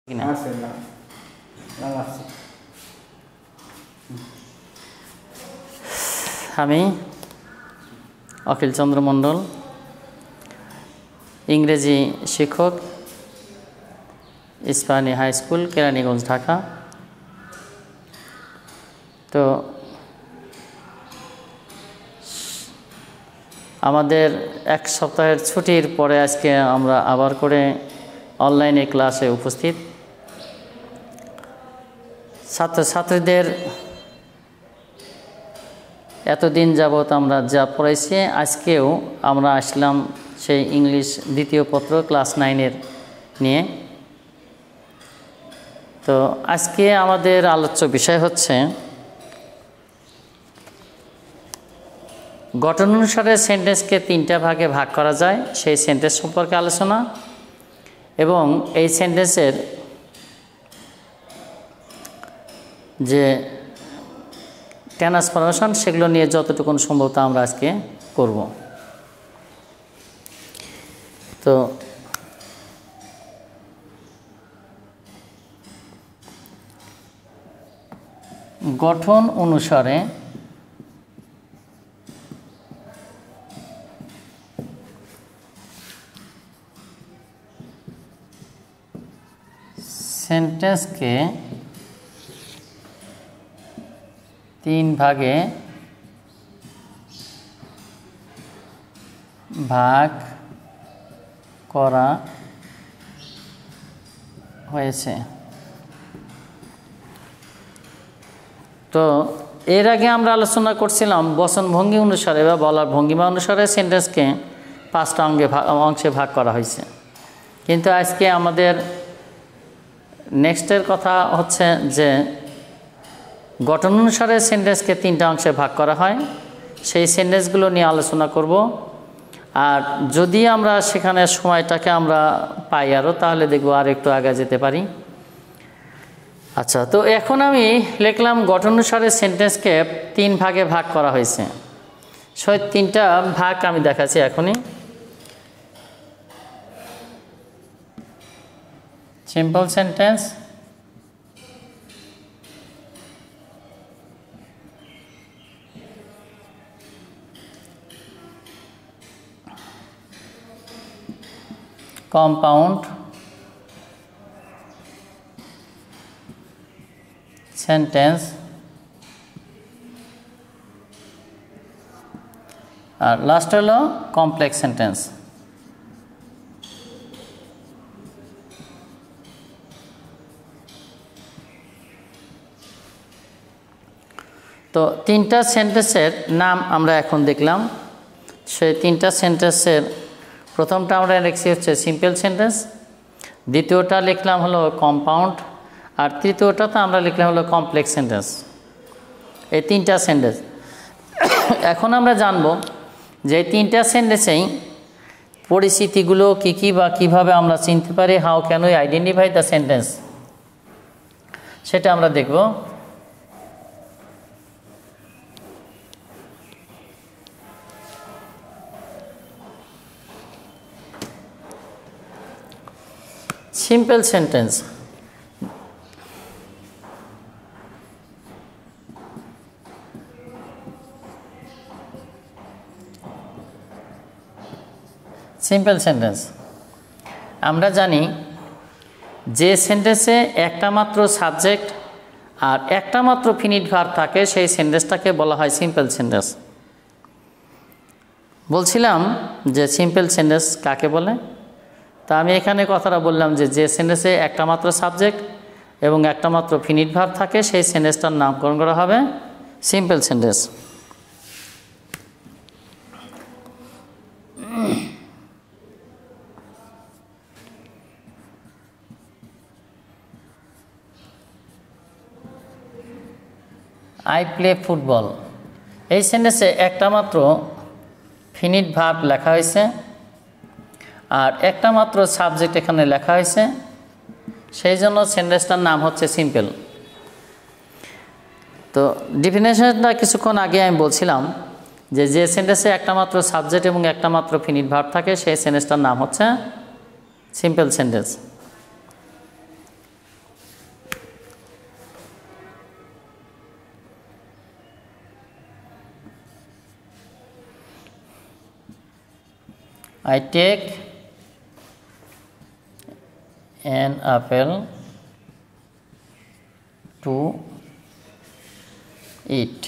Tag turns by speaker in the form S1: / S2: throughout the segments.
S1: কিনা আমি অখিল চন্দ্র মণ্ডল, ইংরেজি শিক্ষক, ইস্পাহানী হাই স্কুল, কেরানীগঞ্জ, ঢাকা। তো আমাদের এক সপ্তাহের ছুটির পরে আজকে আমরা আবার করে অনলাইনে ক্লাসে উপস্থিত। ছাত্রছাত্রীদের এতদিন যাবৎ আমরা যা পড়াইছি, আজকেও আমরা আসলাম সেই ইংলিশ দ্বিতীয় পত্র ক্লাস 9-এর নিয়ে। তো আজকে আমাদের আলোচ্য বিষয় হচ্ছে গঠন অনুসারে সেন্টেন্সকে 3টা ভাগে ভাগ করা যায় সেই সেন্টেন্স সম্পর্কে আলোচনা, এবং এই সেন্টেন্সের যে ট্রান্সফরমেশন সেগুলো নিয়ে যতটুকু সম্ভব আমরা আজকে করব। তো গঠন অনুসারে সেন্টেন্সকে 3 ভাগে ভাগ করা হয়েছে। তো এর আগে আমরা আলোচনা করছিলাম বচনভঙ্গি অনুসারে বা বলার ভঙ্গিমা অনুসারে সেন্টেন্সকে 5টা অংশে ভাগ করা হয়েছে। কিন্তু আজকে আমাদের নেক্সটের কথা হচ্ছে যে গঠন অনুসারে সেন্টেন্সকে 3টা অংশে ভাগ করা হয়, সেই সেন্টেন্সগুলো নিয়ে আলোচনা করব। আর যদি আমরা সেখানে সময়টাকে আমরা পাই আরও, তাহলে দেখব আর একটু আগে যেতে পারি। আচ্ছা, তো এখন আমি লিখলাম গঠন অনুসারে সেন্টেন্সকে 3 ভাগে ভাগ করা হয়েছে। সেই 3টা ভাগ আমি দেখাচ্ছি এখনই। সিম্পল সেন্টেন্স, কম্পাউন্ড সেন্টেন্স, আর লাস্ট হলো কমপ্লেক্স সেন্টেন্স। তো 3টা সেন্টেন্সের নাম আমরা এখন দেখলাম। সেই 3টা সেন্টেন্সের প্রথমটা আমরা লিখছি হচ্ছে সিম্পল সেন্টেন্স, দ্বিতীয়টা লিখলাম হলো কম্পাউন্ড, আর তৃতীয়টাতে আমরা লিখলাম হলো কমপ্লেক্স সেন্টেন্স। এই 3টা সেন্টেন্স এখন আমরা জানব যে এই 3টা সেন্টেন্সেই পরিস্থিতিগুলো কী কী বা কীভাবে আমরা চিনতে পারি, how can we identify the sentence, সেটা আমরা দেখব। সিম্পল সেন্টেন্স, সিম্পল সেন্টেন্স আমরা জানি যে সেন্টেন্সে একটা মাত্র সাবজেক্ট আর একটা মাত্র ফিনিট ভার্ব থাকে সেই সেন্টেন্সটাকে বলা হয় সিম্পল সেন্টেন্স। বলছিলাম যে সিম্পল সেন্টেন্স কাকে বলে, তা আমি এখানে কথাটা বললাম যে সেন্টেন্সে একটা মাত্র সাবজেক্ট এবং একটা মাত্র ফিনিট ভার্ব থাকে সেই সেন্টেন্সটার নামকরণ করা হবে simple sentence. I play football, এই সেন্টেন্সে একটা মাত্র ফিনিট ভার্ব লেখা হয়েছে আর একটা মাত্র সাবজেক্ট এখানে লেখা হয়েছে, সেই জন্য সেন্টেন্সটার নাম হচ্ছে সিম্পল। তো ডেফিনেশনটা কিছুক্ষণ আগে আমি বলছিলাম যে সেন্টেন্সে একটা মাত্র সাবজেক্ট এবং একটা মাত্র ফিনিট ভার্ব থাকে সেই সেন্টেন্সটার নাম হচ্ছে simple sentence. I take an apple to eat.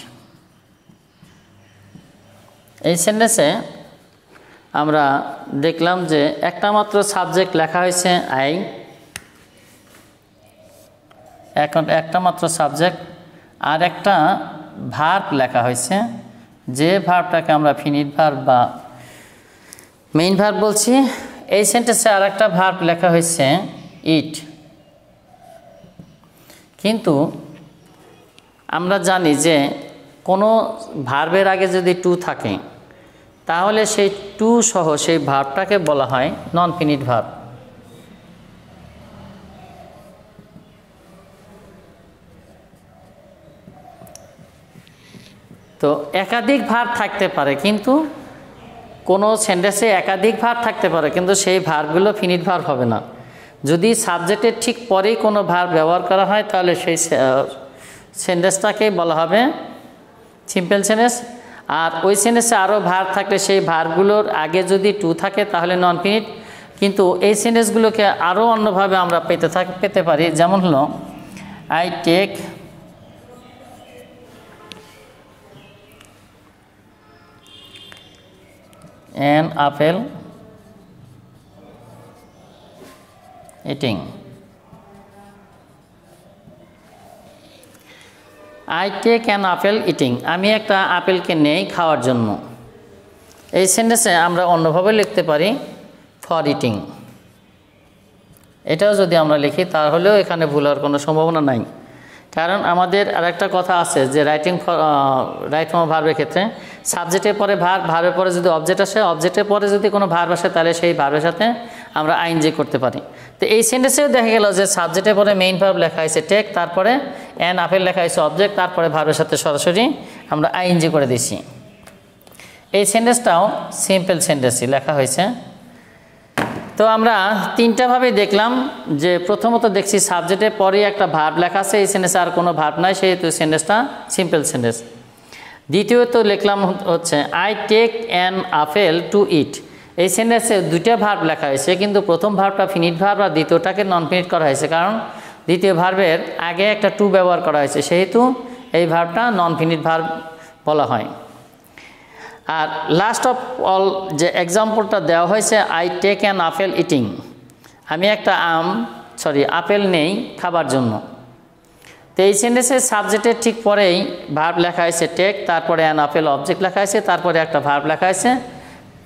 S1: এই সেন্টেন্সে আমরা দেখলাম যে একটা মাত্র সাবজেক্ট লেখা হয়েছে আই, এখন একটা মাত্র সাবজেক্ট আর একটা ভার্ব লেখা হয়েছে, যে ভার্বটাকে আমরা ফিনিট ভার্ব বা মেইন ভার্ব বলছি। এই সেন্টেন্সে আর একটা ভার্ব লেখা হয়েছে ইট। কিন্তু আমরা জানি যে কোনো ভার্বের আগে যদি টু থাকে তাহলে সেই টু সহ সেই ভার্বটাকে বলা হয় নন ফিনিট ভার্ব। তো একাধিক ভার্ব থাকতে পারে, কিন্তু কোনো সেন্টেন্সে একাধিক ভার্ব থাকতে পারে, কিন্তু সেই ভার্বগুলো ফিনিট ভার্ব হবে না। যদি সাবজেক্টের ঠিক পরেই কোনো ভার্ব ব্যবহার করা হয় তাহলে সেই সেন্টেন্সটাকেই বলা হবে সিম্পল সেন্টেন্স। আর ওই সেন্টেন্সে আরও ভার্ব থাকলে সেই ভার্বগুলোর আগে যদি টু থাকে তাহলে নন ফিনিট। কিন্তু এই সেন্টেন্সগুলোকে আরও অন্যভাবে আমরা পেতে পারি, যেমন হলো I take an apple eating. I take an apple eating. আমি একটা আপেলকে নেই খাওয়ার জন্য। এই সেন্টেন্সে আমরা অন্যভাবে লিখতে পারি ফর ইটিং। এটাও যদি আমরা লিখি তাহলেও এখানে ভুল হওয়ার কোনো সম্ভাবনা নাই, কারণ আমাদের আরেকটা কথা আছে যে রাইট ফর্ম ভার্বের ক্ষেত্রে সাবজেক্টের পরে ভার্ব, ভার্বের পরে যদি অবজেক্ট আসে, অবজেক্টের পরে যদি কোনো ভার্ব আসে তাহলে সেই ভার্বের সাথে আমরা আইএনজি করতে পারি। তো এই সেন্টেন্সেও দেখা গেল যে সাবজেক্টের পরে মেইন ভার্ব লেখা হয়েছে টেক, তারপরে অ্যান আপেল লেখা হয়েছে অবজেক্ট, তারপরে ভার্বের সাথে সরাসরি আমরা আইএনজি করে দিছি। এই সেন্টেন্সটাও সিম্পল সেন্টেন্সই লেখা হয়েছে। তো আমরা তিনটাভাবেই দেখলাম যে প্রথমত দেখছি সাবজেক্টের পরেই একটা ভার্ব লেখা আছে, এই সেন্টেন্সে আর কোনো ভার্ব নাই, সেহেতু সেন্টেন্সটা সিম্পল সেন্টেন্স। দ্বিতীয়ত লিখলাম হচ্ছে I take an apple to eat. এই সেন্টেন্সে দুইটা ভার্ব লেখা হয়েছে, কিন্তু প্রথম ভার্বটা ফিনিট ভার্ব আর দ্বিতীয়টাকে নন ফিনিট করা হয়েছে, কারণ দ্বিতীয় ভার্বের আগে একটা টু ব্যবহার করা হয়েছে, সেহেতু এই ভার্বটা নন ফিনিট ভার্ব বলা হয়। আর লাস্ট অফ অল যে এক্সাম্পলটা দেওয়া হয়েছে I take an apple eating, আমি একটা আপেল নেই খাবার জন্য। তো এই সেন্টেন্সের সাবজেক্টের ঠিক পরেই ভার্ব লেখা হয়েছে টেক, তারপরে অ্যান আপেল অবজেক্ট লেখা হয়েছে, তারপরে একটা ভার্ব লেখা হয়েছে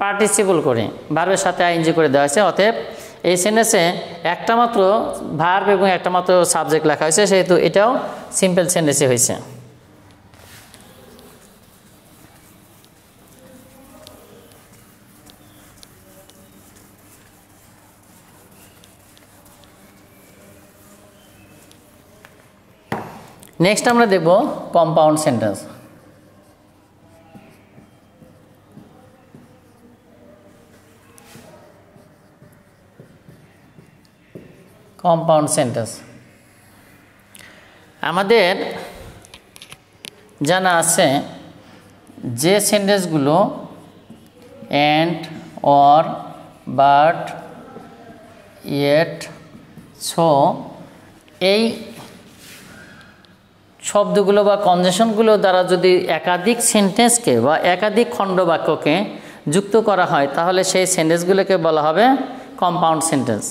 S1: পার্টিসিপল করে, ভার্বের সাথে আইএনজি করে দেওয়া হয়েছে। অতএব এই সেন্টেন্সে একটা মাত্র ভার্ব এবং একটা মাত্র সাবজেক্ট লেখা হয়েছে, সেহেতু এটাও সিম্পল সেন্টেন্সে হয়েছে। নেক্সট আমরা দেখব কম্পাউন্ড সেন্টেন্স। কম্পাউন্ড সেন্টেন্স আমাদের জানা আছে যে সেন্টেন্সগুলো and, or, but, yet, so এই শব্দগুলো বা কনজাংশনগুলো দ্বারা যদি একাধিক সেন্টেন্সকে বা একাধিক খণ্ডবাক্যকে যুক্ত করা হয় তাহলে সেই সেন্টেন্সগুলোকে বলা হবে কম্পাউন্ড সেন্টেন্স।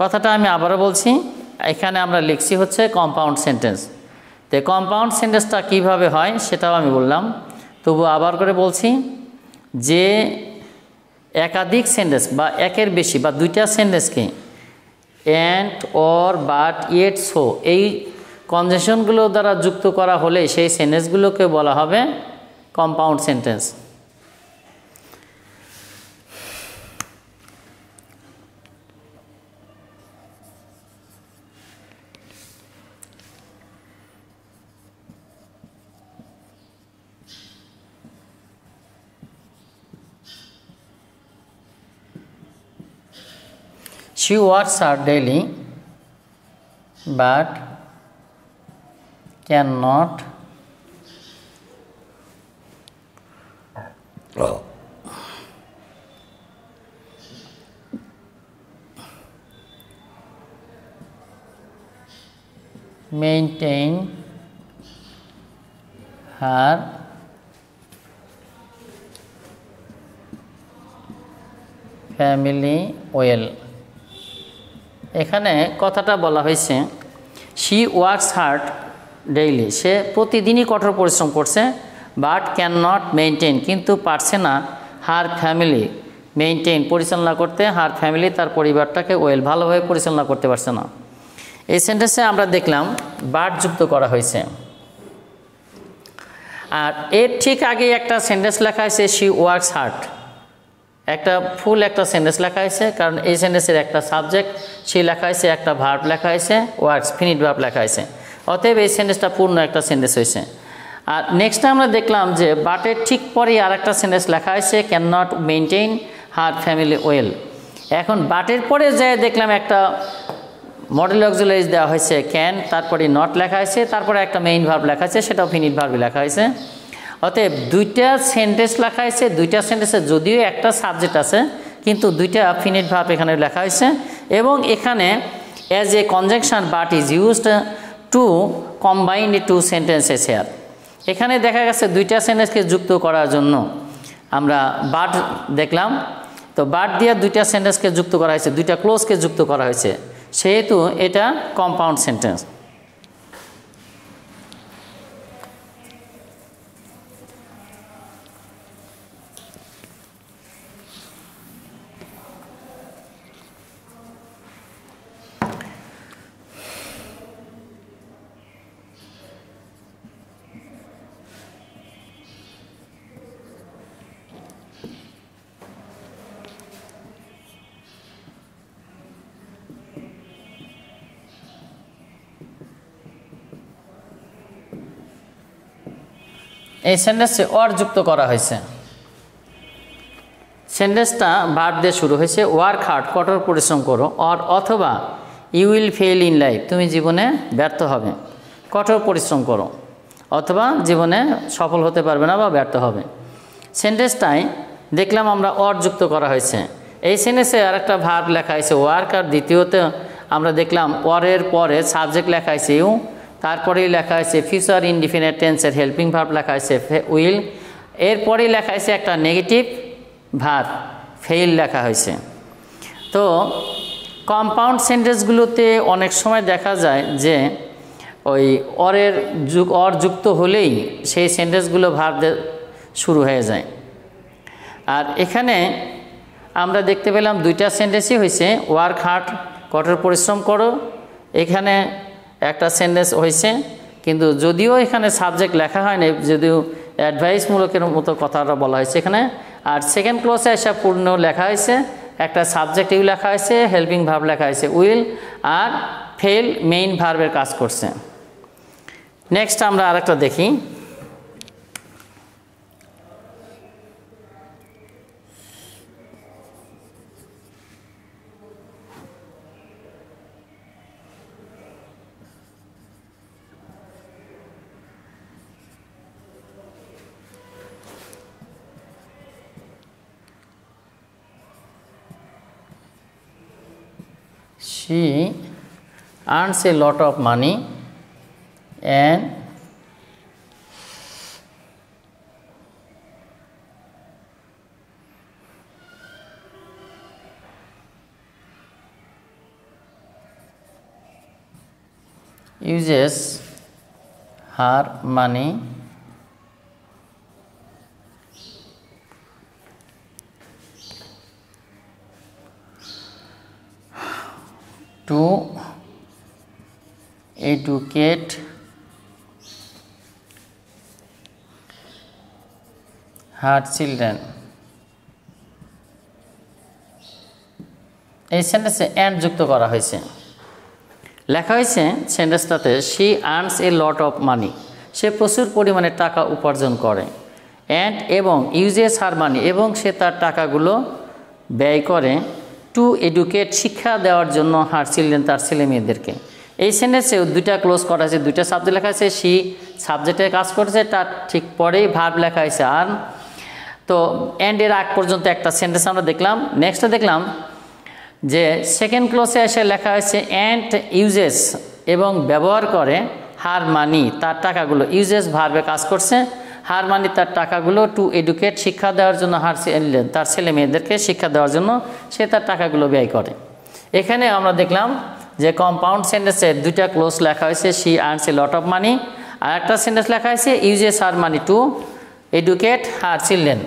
S1: কথাটা আমি আবারও বলছি, এখানে আমরা লিখছি হচ্ছে কম্পাউন্ড সেন্টেন্স। তো কম্পাউন্ড সেন্টেন্সটা কীভাবে হয় সেটাও আমি বললাম, তবু আবার করে বলছি যে একাধিক সেন্টেন্স বা একের বেশি বা দুইটা সেন্টেন্সকে and, or, but, yet, so এই কনজাংশনগুলো দ্বারা যুক্ত করা হলে সেই সেন্টেন্সগুলোকে বলা হবে compound sentence. She works hard daily but cannot maintain her family well. এখানে কথাটা বলা হয়েছে শি ওয়ার্কস হার্ড ডেইলি, সে প্রতিদিনই কঠোর পরিশ্রম করছে, বাট ক্যান নট মেইনটেইন, কিন্তু পারছে না হার ফ্যামিলি মেইনটেইন পরিচালনা করতে, হার ফ্যামিলি তার পরিবারটাকে ওয়েল ভালোভাবে পরিচালনা করতে পারছে না। এই সেন্টেন্সে আমরা দেখলাম বাট যুক্ত করা হয়েছে। আর এর ঠিক আগে একটা সেন্টেন্স লেখা হয়েছে শি ওয়ার্কস হার্ড, একটা ফুল একটা সেন্টেন্স লেখা হয়েছে, কারণ এই সেন্টেন্সের একটা সাবজেক্ট সে লেখা হয়েছে, একটা ভার্ব লেখা হয়েছে, ওয়ার্কস ফিনিট ভার্ব লেখা হয়েছে, অতএব এই সেন্টেন্সটা পূর্ণ একটা সেন্টেন্স হয়েছে। আর নেক্সট আমরা দেখলাম যে বাটের ঠিক পরেই আর একটা সেন্টেন্স লেখা হয়েছে can not maintain her family well. এখন বাটের পরে যে দেখলাম একটা মডেল অক্সিলারিজ দেওয়া হয়েছে ক্যান, তারপরে নট লেখা হয়েছে, তারপরে একটা মেইন ভার্ব লেখা হয়েছে, সেটাও ফিনিট ভার্বই লেখা হয়েছে। অতএব দুইটা সেন্টেন্স লেখা হয়েছে, দুইটা সেন্টেন্সে যদিও একটা সাবজেক্ট আছে কিন্তু দুইটা ফিনিট ভার্ব এখানে লেখা হয়েছে, এবং এখানে as a conjunction but is used to combine two sentences here. এখানে দেখা গেছে দুইটা সেন্টেন্সকে যুক্ত করার জন্য আমরা বাট দেখলাম, তো বাট দিয়ে দুইটা সেন্টেন্সকে যুক্ত করা হয়েছে, দুইটা ক্লোজকে যুক্ত করা হয়েছে, সেহেতু এটা কম্পাউন্ড সেন্টেন্স। এই সেন্টেন্সে অর যুক্ত করা হয়েছে। সেন্টেন্সটা ভার্ব দিয়ে শুরু হয়েছে, ওয়ার্ক হার্ড কঠোর পরিশ্রম করো, অর অথবা you will fail in life তুমি জীবনে ব্যর্থ হবে, কঠোর পরিশ্রম করো, অথবা জীবনে সফল হতে পারবে না বা ব্যর্থ হবে। সেন্টেন্সটায় দেখলাম আমরা অর যুক্ত করা হয়েছে। এই সেন্টেন্সে আর একটা ভার্ব লেখা হয়েছে ওয়ার্ক, আর দ্বিতীয়তে আমরা দেখলাম অরের পরে সাবজেক্ট লেখা হয়েছে ইউ, তারপরেই লেখা হয়েছে ফিউচার ইনডিফিনিট টেন্সের হেল্পিং ভার্ব লেখা হয়েছে উইল, এরপরেই লেখা হয়েছে একটা নেগেটিভ ভার্ব ফেইল লেখা হয়েছে। তো কম্পাউন্ড সেন্টেন্সগুলোতে অনেক সময় দেখা যায় যে ওই অর যুক্ত হলেই সেই সেন্টেন্সগুলো ভার্ব দিয়ে শুরু হয়ে যায়। আর এখানে আমরা দেখতে পেলাম দুইটা সেন্টেন্সই হয়েছে, ওয়ার্ক হার্ড কঠোর পরিশ্রম করো, এখানে একটা সেন্টেন্স হয়েছে, কিন্তু যদিও এখানে সাবজেক্ট লেখা হয়নি, যদিও অ্যাডভাইসমূলকের মতো কথাটা বলা হয়েছে এখানে। আর সেকেন্ড ক্লসে এসে পূর্ণ লেখা হয়েছে, একটা সাবজেক্ট ইউ লেখা হয়েছে, হেল্পিং ভার্ব লেখা হয়েছে উইল, আর ফেল মেইন ভার্বের কাজ করছে। নেক্সট আমরা আরেকটা দেখি, she earns a lot of money and uses her money to educate her children। এই সেন্টেন্সে অ্যান্ড যুক্ত করা হয়েছে, লেখা হয়েছে সেন্টেন্সটাতে she earns a lot of money, সে প্রচুর পরিমাণে টাকা উপার্জন করে, অ্যান্ড এবং ইউজেস হার মানি, এবং সে তার টাকাগুলো ব্যয় করে, টু এডুকেট শিক্ষা দেওয়ার জন্য হার চিলড্রেন তার ছেলে মেয়েদেরকে। এই সেন্টেন্সে দুইটা ক্লোজ করা আছে, দুইটা সাবজেক্ট লেখা আছে, শি সাবজেক্টে কাজ করেছে, তার ঠিক পরেই ভার্ব লেখা হয়েছে আর্ন। তো অ্যান্ডের আগ পর্যন্ত একটা সেন্টেন্স আমরা দেখলাম। নেক্সটে দেখলাম যে সেকেন্ড ক্লোজে এসে লেখা হয়েছে অ্যান্ড ইউজেস এবং ব্যবহার করে হার মানি তার টাকাগুলো, ইউজেস ভার্বে কাজ করছে, হার মানি তার টাকাগুলো টু এডুকেট শিক্ষা দেওয়ার জন্য, তার ছেলে মেয়েদেরকে শিক্ষা দেওয়ার জন্য সে তার টাকাগুলো ব্যয় করে। এখানে আমরা দেখলাম যে কম্পাউন্ড সেন্টেন্সে দুইটা ক্লোজ লেখা হয়েছে, she earns a lot of money, আর একটা সেন্টেন্স লেখা হয়েছে uses her money to educate her children.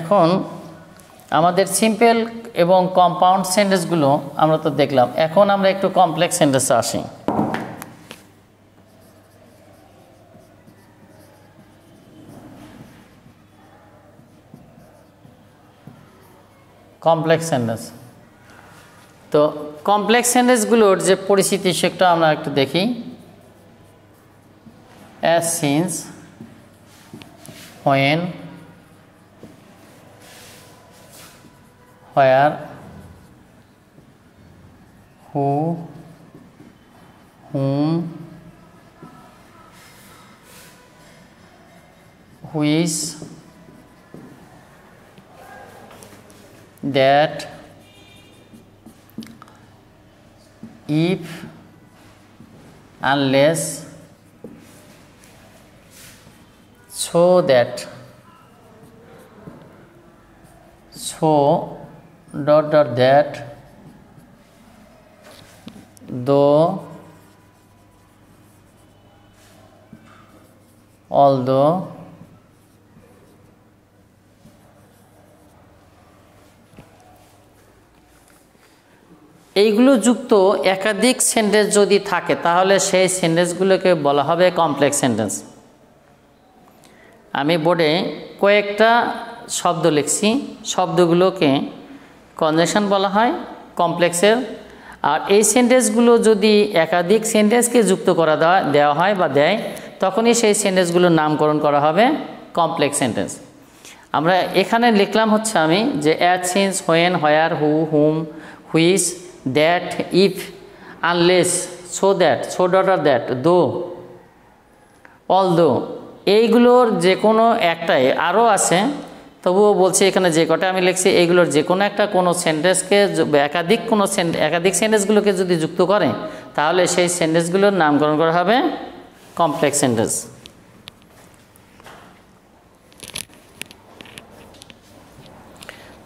S1: এখন আমাদের সিম্পল এবং কম্পাউন্ড সেন্টেন্সগুলো আমরা তো দেখলাম, এখন আমরা একটু কমপ্লেক্স সেন্টেন্সে আসি। কমপ্লেক্স সেন্টেন্স, তো কমপ্লেক্স সেন্টেন্সগুলোর যে পরিচিতি সেটা আমরা একটু দেখি। As, since, when, where, who, whom, which, that, if, unless, so that, so that, though, although, এইগুলো যুক্ত একাধিক সেন্টেন্স যদি থাকে তাহলে সেই সেন্টেন্সগুলোকে বলা হবে কমপ্লেক্স সেন্টেন্স। আমি বোর্ডে কয়েকটা শব্দ লিখছি, শব্দগুলোকে কনজাংশন বলা হয় কমপ্লেক্সের। আর এই সেন্টেন্সগুলো যদি একাধিক সেন্টেন্সকে যুক্ত করা দেওয়া হয় বা দেয়, তখনই সেই সেন্টেন্সগুলোর নামকরণ করা হবে কমপ্লেক্স সেন্টেন্স। আমরা এখানে লিখলাম হচ্ছে আমি যে as, since, when, where, who, hmm, which, that, if, unless, so that, so dot or that, দো, অলদো, এইগুলোর যে কোনো একটাই, আরও আছে তবুও বলছি এখানে যে কটা আমি লিখছি এইগুলোর যে কোনো একটা কোনো সেন্টেন্সকে একাধিক সেন্টেন্সগুলোকে যদি যুক্ত করে তাহলে সেই সেন্টেন্সগুলোর নামকরণ করা হবে কমপ্লেক্স সেন্টেন্স।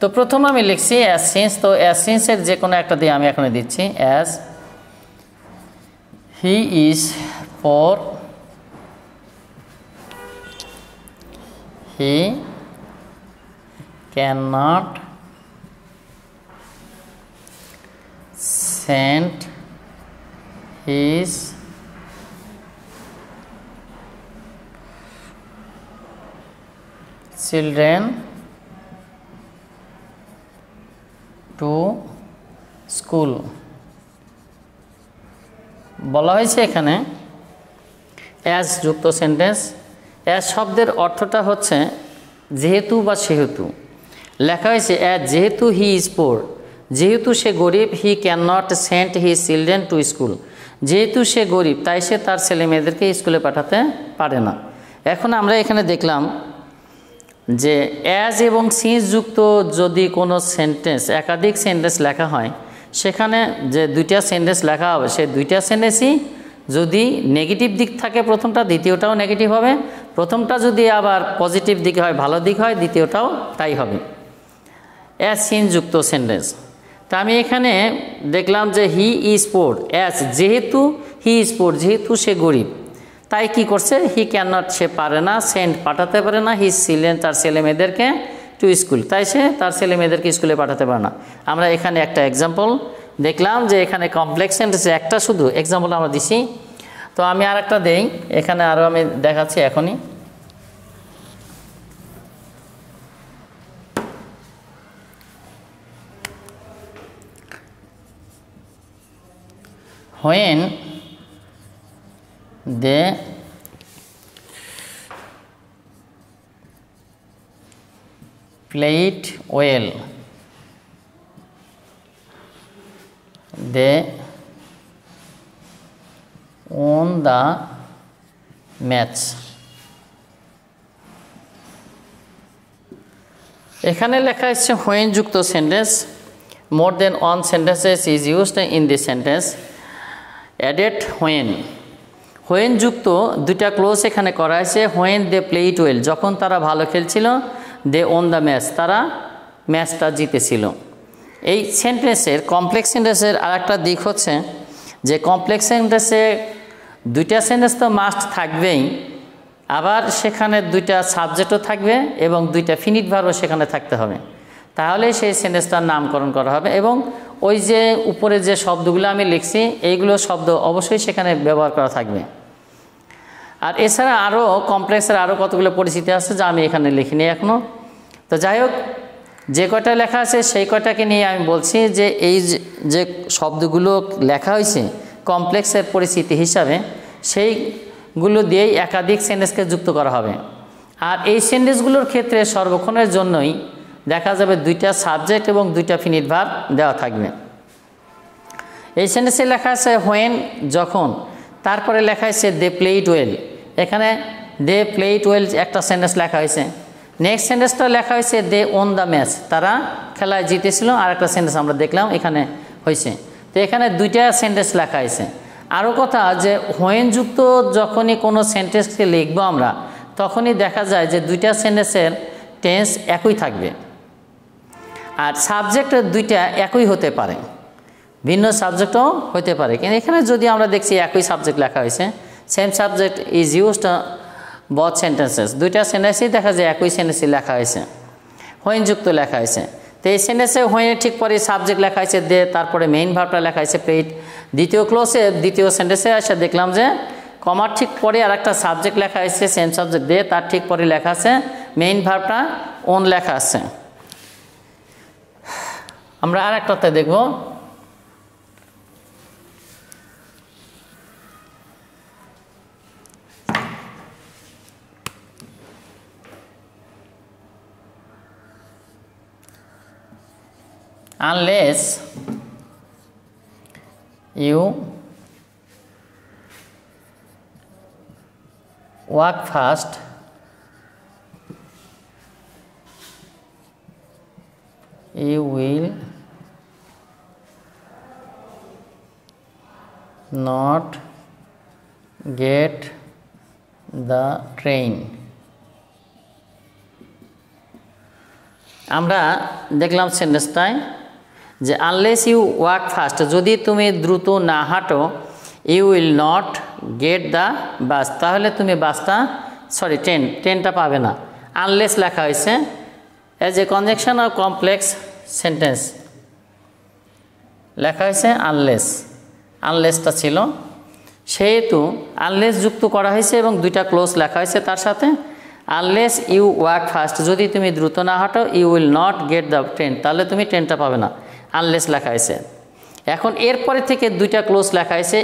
S1: তো প্রথম আমি লিখছি অ্যাজ, সিন্স, তো অ্যাজ, সিন্সের যে কোনো একটা দিয়ে আমি এখানে দিচ্ছি as he is, for he cannot send his children to school। বলা হয়েছে এখানে অ্যাজ যুক্ত সেন্টেন্স। অ্যাজ শব্দের অর্থটা হচ্ছে যেহেতু বা সেহেতু। লেখা হয়েছে অ্যাজ, যেহেতু হি ইজ পোর, যেহেতু সে গরিব, he can not send his children to school, যেহেতু সে গরিব তাই সে তার ছেলে মেয়েদেরকে স্কুলে পাঠাতে পারে না। এখন আমরা এখানে দেখলাম যে অ্যাজ এবং সিন্স যুক্ত যদি কোনো সেন্টেন্স, একাধিক সেন্টেন্স লেখা হয়, সেখানে যে দুইটা সেন্টেন্স লেখা হবে সেই দুইটা সেন্টেন্সই যদি নেগেটিভ দিক থাকে প্রথমটা, দ্বিতীয়টাও নেগেটিভ হবে। প্রথমটা যদি আবার পজিটিভ দিকে হয়, ভালো দিক হয়, দ্বিতীয়টাও তাই হবে। অ্যাজ সিন্স যুক্ত সেন্টেন্স। তা আমি এখানে দেখলাম যে হি ইজ পোর, অ্যাজ যেহেতু হি ইজ পোর, যেহেতু সে গরিব, তাই কি করছে, হি ক্যান নট, সে পারে না, সেন্ড পাঠাতে পারে না, হিজ চিলড্রেন তার ছেলে মেয়েদেরকে টু স্কুল, তাই সে তার ছেলে মেয়েদেরকে স্কুলে পাঠাতে পারে না। আমরা এখানে একটা এক্সাম্পল দেখলাম যে এখানে কমপ্লেক্স সেন্টেন্সে একটা শুধু এক্সাম্পল আমরা দিছি। তো আমি আর একটা দেই, এখানে আরও আমি দেখাচ্ছি এখনই। when they played well, they won the match. এখানে লেখা আছে when যুক্ত sentence, more than one sentences is used in this sentence. Added when যুক্ত দুইটা ক্লোজ এখানে করা হয়েছে। when they played well, যখন তারা ভালো খেলছিল, they won the match, তারা ম্যাচটা জিতেছিল। এই সেন্টেন্সের কমপ্লেক্স সেন্টেন্সের আরেকটা দিক হচ্ছে যে কমপ্লেক্স সেন্টেন্সে দুইটা সেন্টেন্স তো মাস্ট থাকবেই, আবার সেখানে দুইটা সাবজেক্টও থাকবে এবং দুইটা ফিনিট ভার্বও সেখানে থাকতে হবে, তাহলে সেই সেন্টেন্সটার নামকরণ করা হবে। এবং ওই যে উপরে যে শব্দগুলো আমি লিখছি এইগুলো শব্দ অবশ্যই সেখানে ব্যবহার করা থাকবে। আর এছাড়া আরও কমপ্লেক্সের আরও কতগুলো পরিচিতি আছে যা আমি এখানে লিখিনি এখনও। তো যাই হোক, যে কয়টা লেখা আছে সেই কয়টাকে নিয়ে আমি বলছি যে এই যে শব্দগুলো লেখা হয়েছে কমপ্লেক্সের পরিচিতি হিসাবে, সেইগুলো দিয়েই একাধিক সেন্টেন্সকে যুক্ত করা হবে। আর এই সেন্টেন্সগুলোর ক্ষেত্রে সর্বক্ষণের জন্যই দেখা যাবে দুইটা সাবজেক্ট এবং দুইটা ফিনিট ভার্ব দেওয়া থাকবে। এই সেন্টেন্সে লেখা আছে when যখন, তারপরে লেখা আছে দে প্লেইড ওয়েল, এখানে দে প্লেইড ওয়েল একটা সেন্টেন্স লেখা হয়েছে। নেক্সট সেন্টেন্সটা লেখা হয়েছে দে ওন দ্য ম্যাচ, তারা খেলায় জিতেছিল, আর একটা সেন্টেন্স আমরা দেখলাম এখানে হয়েছে। তো এখানে দুইটা সেন্টেন্স লেখা হয়েছে। আরও কথা যে when যুক্ত যখনই কোনো সেন্টেন্সকে লিখবো আমরা, তখনই দেখা যায় যে দুইটা সেন্টেন্সের টেন্স একই থাকবে, আর সাবজেক্ট দুইটা একই হতে পারে, ভিন্ন সাবজেক্টও হতে পারে। কিন্তু এখানে যদি আমরা দেখছি একই সাবজেক্ট লেখা হয়েছে, same subject is used both sentences, দুইটা সেন্টেন্সেই দেখা যায় একই সেন্টেন্সই লেখা হয়েছে, when যুক্ত লেখা হয়েছে। তো এই সেন্টেন্সে when ঠিক পরে সাবজেক্ট লেখা হয়েছে দে, তারপরে মেইন ভার্বটা লেখা হয়েছে প্লেইড। দ্বিতীয় ক্লোজে দ্বিতীয় সেন্টেন্সে এসে দেখলাম যে কমার ঠিক পরে আর একটা সাবজেক্ট লেখা হয়েছে, সেম সাবজেক্ট দে, তার ঠিক পরে লেখা আছে মেইন ভার্বটা ওন লেখা আছে। আমরা আর একটাতে দেখব, unless you walk fast, you will not get the train. আমরা দেখলাম সেন্টেন্সটায় যে আনলেস ইউ ওয়াক ফাস্ট, যদি তুমি দ্রুত না হাঁটো, you will not get the bus, তাহলে তুমি বাসটা ট্রেনটা পাবে না। আনলেস লেখা হয়েছে as a conjunction of complex sentence, লেখা হয়েছে আনলেসটা ছিল, সেহেতু আনলেস যুক্ত করা হয়েছে এবং দুইটা ক্লোজ লেখা হয়েছে তার সাথে। আনলেস ইউ ওয়াক ফাস্ট, যদি তুমি দ্রুত না হাঁটো, you will not get the train, তাহলে তুমি ট্রেনটা পাবে না, আনলেস লেখা হয়েছে। এখন এরপরে থেকে দুইটা ক্লোজ লেখা হয়েছে,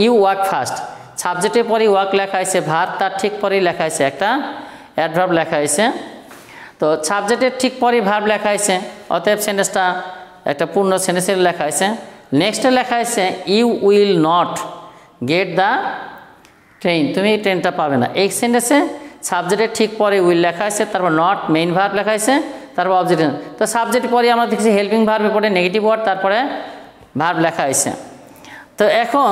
S1: ইউ ওয়াক ফাস্ট, সাবজেক্টের পরে ওয়াক লেখা হয়েছে ভার্ব, তার ঠিক পরেই লেখা হয়েছে একটা অ্যাডভার্ব লেখা হয়েছে। তো সাবজেক্টের ঠিক পরেই ভার্ব লেখা হয়েছে, অতএব সেন্টেন্সটা একটা পূর্ণ সেন্টেন্সের লেখা হয়েছে। নেক্সটে লেখা হয়েছে you will not get the train, তুমি ট্রেনটা পাবে না। এই সেন্টেন্সে সাবজেক্টের ঠিক পরে উইল লেখা হয়েছে, তারপর নট মেইন ভার্ব লেখা হয়েছে, তারপর অবজেক্ট। তো সাবজেক্ট পরে আমরা দেখছি হেল্পিং ভার্বের পরে নেগেটিভ ওয়ার্ড, তারপরে ভার্ব লেখা হয়েছে। তো এখন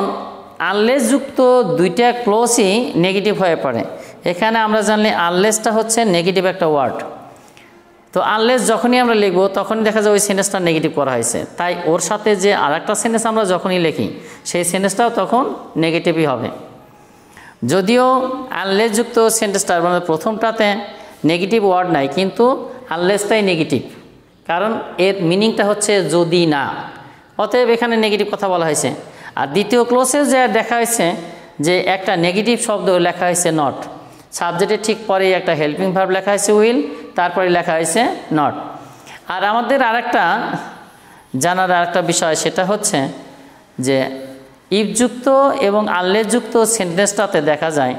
S1: আনলেস যুক্ত দুইটা ক্লোজই নেগেটিভ হয়ে পড়ে। এখানে আমরা জানলে আনলেসটা হচ্ছে নেগেটিভ একটা ওয়ার্ড, তো আনলেস যখনই আমরা লিখবো তখনই দেখা যায় ওই সেন্টেন্সটা নেগেটিভ করা হয়েছে, তাই ওর সাথে যে আর একটা সেন্টেন্স আমরা যখনই লিখি সেই সেন্টেন্সটাও তখন নেগেটিভই হবে। যদিও আনলেস যুক্ত সেন্টেন্সটার মানে প্রথমটাতে নেগেটিভ ওয়ার্ড নাই, কিন্তু আনলেসটাই নেগেটিভ, কারণ এর মিনিংটা হচ্ছে যদি না, অতএব এখানে নেগেটিভ কথা বলা হয়েছে। আর দ্বিতীয় ক্লোজে যে দেখা হয়েছে যে একটা নেগেটিভ শব্দ লেখা হয়েছে নট, সাবজেক্টের ঠিক পরে একটা হেল্পিং ভার্ব লেখা হয়েছে উইল, তারপরে লেখা হয়েছে নট। আর আমাদের আরেকটা জানার আরেকটা বিষয় সেটা হচ্ছে যে ইফযুক্ত এবং আনলেস যুক্ত সেন্টেন্সটাতে দেখা যায়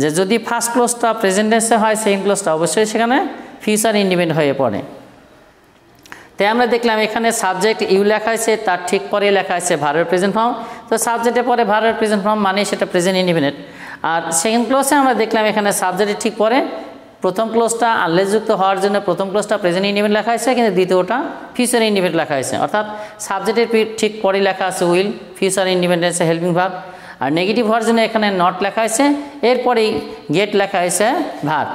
S1: যে যদি ফার্স্ট ক্লোজটা প্রেজেন্ট টেন্সে হয়, সেকেন্ড ক্লোজটা অবশ্যই সেখানে ফিউচার ইন্ডিপেন্ডেন্ট হয়ে পড়ে। তাই আমরা দেখলাম এখানে সাবজেক্ট ইউ লেখা হয়েছে, তার ঠিক পরে লেখা হয়েছে ভার্বের প্রেজেন্ট ফর্ম। তো সাবজেক্টের পরে ভার্বের প্রেজেন্ট ফর্ম মানে সেটা প্রেজেন্ট ইন্ডিপেন্ডেন্ট। আর সেকেন্ড ক্লোজে আমরা দেখলাম এখানে সাবজেক্টের ঠিক পরে প্রথম ক্লোজটা আনলেস যুক্ত হওয়ার জন্য প্রথম ক্লোজটা প্রেজেন্ট ইন্ডিপেন্ডেন্ট লেখা হয়েছে, কিন্তু দ্বিতীয়টা ফিউচার ইন্ডিপেন্ডেন্ট লেখা হয়েছে। অর্থাৎ সাবজেক্টের ঠিক পরে লেখা আছে will, future independent helping verb. আর নেগেটিভ হওয়ার জন্য এখানে নট লেখা হয়েছে, এরপরেই গেট লেখা হয়েছে ভার্ব।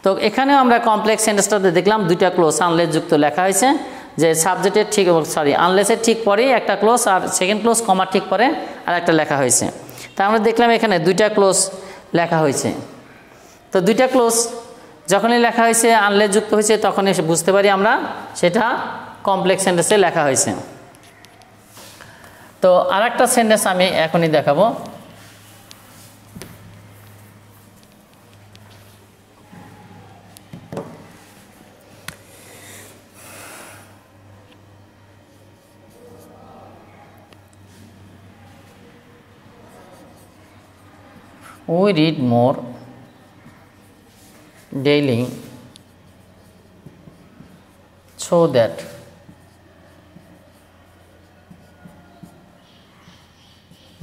S1: তো এখানেও আমরা কমপ্লেক্স সেন্টেন্সটাতে দেখলাম দুইটা ক্লোজ আনলেস যুক্ত লেখা হয়েছে, যে সাবজেক্টের ঠিক আনলেসের ঠিক পরেই একটা ক্লোজ আর সেকেন্ড ক্লোজ কমার ঠিক পরে আর একটা লেখা হয়েছে। তা আমরা দেখলাম এখানে দুইটা ক্লোজ লেখা হয়েছে। তো দুইটা ক্লোজ যখনই লেখা হয়েছে আনলেস যুক্ত হয়েছে তখনই বুঝতে পারি আমরা সেটা কমপ্লেক্স সেন্টেন্সে লেখা হয়েছে। তো আর একটা সেন্টেন্স আমি এখনই দেখাবো। We read more daily so that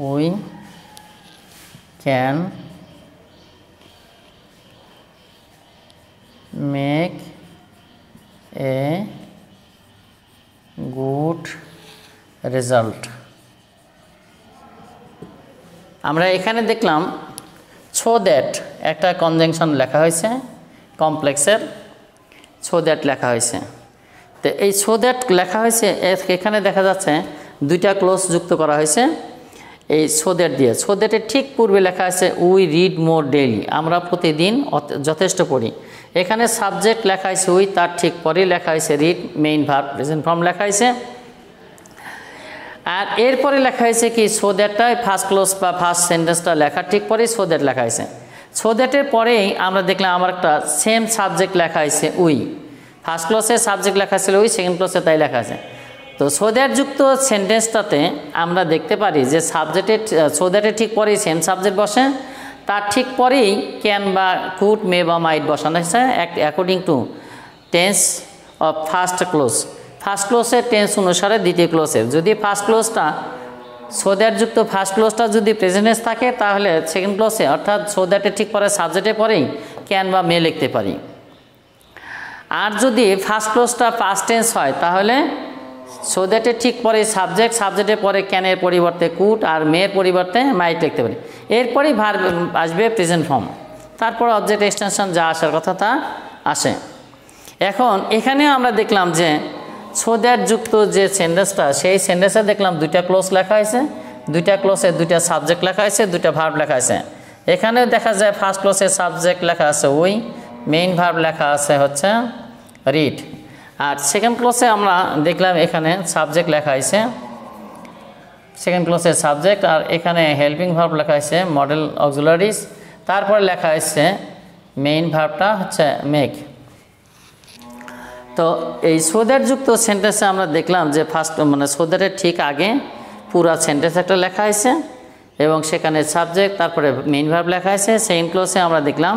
S1: we can make a good result. আমরা এখানে দেখলাম সো দ্যাট একটা কনজাংশন লেখা হয়েছে কমপ্লেক্সের, সো দ্যাট লেখা হয়েছে। তো এই সো দ্যাট লেখা হয়েছে এখানে দেখা যাচ্ছে দুইটা ক্লোজ যুক্ত করা হয়েছে এই সো দ্যাট দিয়ে। সো দ্যাটের ঠিক পূর্বে লেখা আছে উই রিড মোর ডেইলি, আমরা প্রতিদিন যথেষ্ট পড়ি। এখানে সাবজেক্ট লেখা হয়েছে উই, তার ঠিক পরেই লেখা হয়েছে read, main verb present form লেখা হয়েছে। আর এরপরে লেখা হয়েছে কি সো দ্যাটটা ফার্স্ট ক্লোজ বা ফার্স্ট সেন্টেন্সটা লেখার ঠিক পরেই সো দ্যাট লেখা হয়েছে। সো দ্যাটের পরেই আমরা দেখলাম আমার একটা সেম সাবজেক্ট লেখা হয়েছে উই, ফার্স্ট ক্লোজে সাবজেক্ট লেখা ছিল উই, সেকেন্ড ক্লোজে তাই লেখা আছে। তো সো দ্যাট যুক্ত সেন্টেন্সটাতে আমরা দেখতে পারি যে সাবজেক্টের সো দ্যাটের ঠিক পরেই সেম সাবজেক্ট বসে, তার ঠিক পরেই ক্যান বা কুড, মে বা মাইট বসানো হয়েছে according to tense of first clause. First ক্লোজের টেন্স অনুসারে দ্বিতীয় ক্লোজের, যদি ফার্স্ট ক্লোজটা সো দ্যাট যুক্ত ফার্স্ট ক্লোজটা যদি প্রেজেন্টেন্স থাকে তাহলে সেকেন্ড ক্লোজে অর্থাৎ সো দ্যাটের ঠিক পরে সাবজেক্টের পরেই ক্যান বা মে লিখতে পারি। আর যদি ফার্স্ট ক্লোজটা পাস্ট টেন্স হয় তাহলে সো দ্যাটের ঠিক পরে সাবজেক্ট, সাবজেক্টের পরে ক্যানের পরিবর্তে কুড আর মেয়ের পরিবর্তে মাইট লিখতে পারি। এরপরেই ভার্ব আসবে প্রেজেন্ট ফর্ম, তারপর অবজেক্ট এক্সটেনশন যা আসার কথা তা আসে। এখন এখানেও আমরা দেখলাম যে সো দ্যাট যুক্ত যে সেন্টেন্সটা সেই সেন্টেন্সে দেখলাম দুইটা ক্লোজ লেখা হয়েছে, দুইটা ক্লোজে দুইটা সাবজেক্ট লেখা হয়েছে, দুইটা ভার্ব লেখা আছে। এখানেও দেখা যায় ফার্স্ট ক্লোজে সাবজেক্ট লেখা আছে উই, মেইন ভার্ব লেখা আছে হচ্ছে রিড। আর সেকেন্ড ক্লোজে আমরা দেখলাম এখানে সাবজেক্ট লেখা হয়েছে, সেকেন্ড ক্লোজে সাবজেক্ট, আর এখানে হেল্পিং ভার্ব লেখা হয়েছে মডেল অক্সিলারিজ, তারপরে লেখা হয়েছে মেইন ভার্বটা হচ্ছে মেক। তো এই সো দ্যাট যুক্ত সেন্টেন্সে আমরা দেখলাম যে ফার্স্ট সো দ্যাটের ঠিক আগে পুরা সেন্টেন্স একটা লেখা হয়েছে এবং সেখানে সাবজেক্ট তারপরে মেইন ভার্ব লেখা হয়েছে। সেকেন্ড ক্লোজে আমরা দেখলাম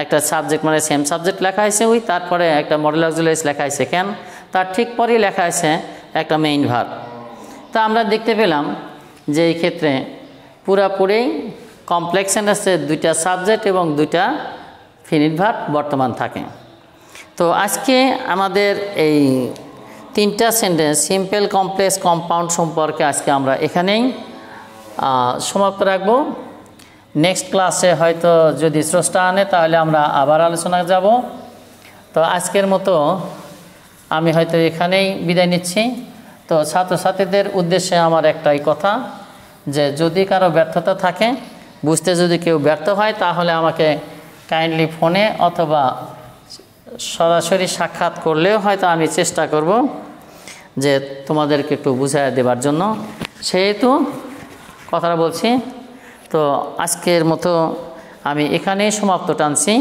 S1: একটা সাবজেক্ট সেম সাবজেক্ট লেখা হয়েছে উই, তারপরে একটা মডেল অক্সিলারিজ লেখা হয়েছে ক্যান, তার ঠিক পরেই লেখা হয়েছে একটা মেইন ভার্ব। তা আমরা দেখতে পেলাম যে এই ক্ষেত্রে পুরাপুরি কমপ্লেক্স সেন্টেন্সে দুইটা সাবজেক্ট এবং দুইটা ফিনিট ভার্ব বর্তমান থাকে। তো আজকে আমাদের এই তিনটা সেন্টেন্স সিম্পল, কমপ্লেক্স, কম্পাউন্ড সম্পর্কে আজকে আমরা এখানেই সমাপ্ত রাখবো। নেক্সট ক্লাসে হয়তো যদি স্রষ্টা আনে তাহলে আমরা আবার আলোচনা যাব। তো আজকের মতো আমি হয়তো এখানেই বিদায় নিচ্ছি। তো ছাত্রছাত্রীদের উদ্দেশ্যে আমার একটাই কথা, যে যদি কারো ব্যর্থতা থাকে, বুঝতে যদি কেউ ব্যর্থ হয় তাহলে আমাকে কাইন্ডলি ফোনে অথবা সরাসরি সাক্ষাৎ করলেও হয়তো আমি চেষ্টা করব যে তোমাদেরকে একটু বুঝিয়ে দেবার জন্য, সেহেতু কথাটা বলছি। তো আজকের মতো আমি এখানেই সমাপ্ত টানছি।